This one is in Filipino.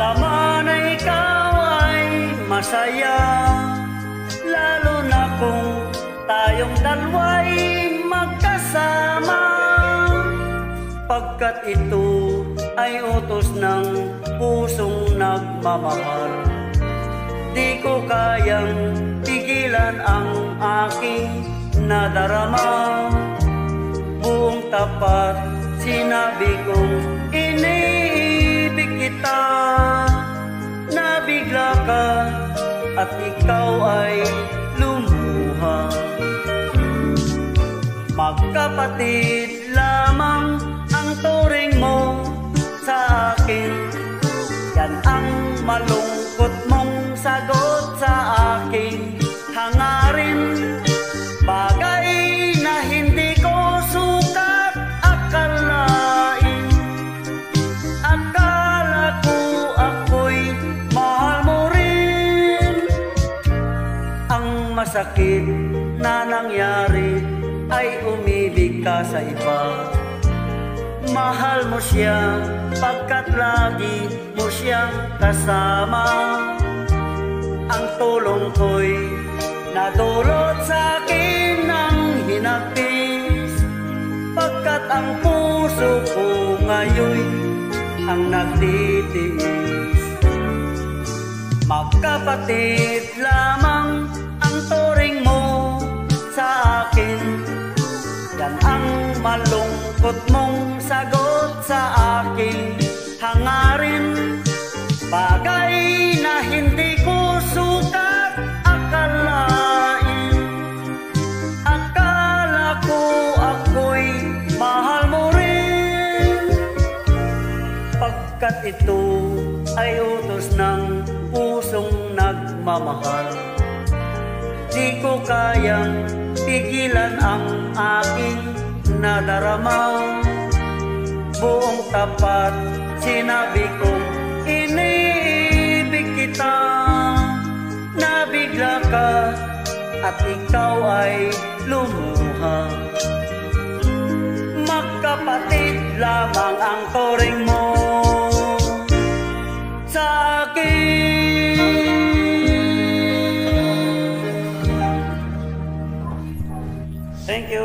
Nadama na ikaw ay masaya, lalo na kung tayong dalawa'y magkasama. Pagkat ito ay utos ng pusong nagmamahal, di ko kayang tigilan ang aking nadarama. Buong tapat sinabi kong iniibig kita. Nabigla ka at ikaw ay lumuha. Magkapatid lamang ang turing mo sa akin, yan ang malungkot mong sagot sa aking hangarin. Bagay na hindi ko sukat akalain, akala ko ako'y mahal mo rin. Ang masakit na nangyari ay umibig ka sa iba. Mahal mo siya pagkat lagi mo siyang kasama. Ang tulong ko'y nadulot sa akin ng hinagpis, pagkat ang puso ko ngayon ang nagtitiis. Magkapatid lamang ang turing mo sa akin, yan ang malungkot mong sagot sa aking hangarin. Bagay na hindi ko sukat akalain, akala ko ako'y mahal mo rin. Pagkat ito ay utos ng pusong nagmamahal, di ko kayang pigilan ang aking nadarama. Buong tapat sinabi kong iniibig kita. Nabigla ka at ikaw ay lumuha. Magkapatid lamang ang turing mo sa akin. Thank you.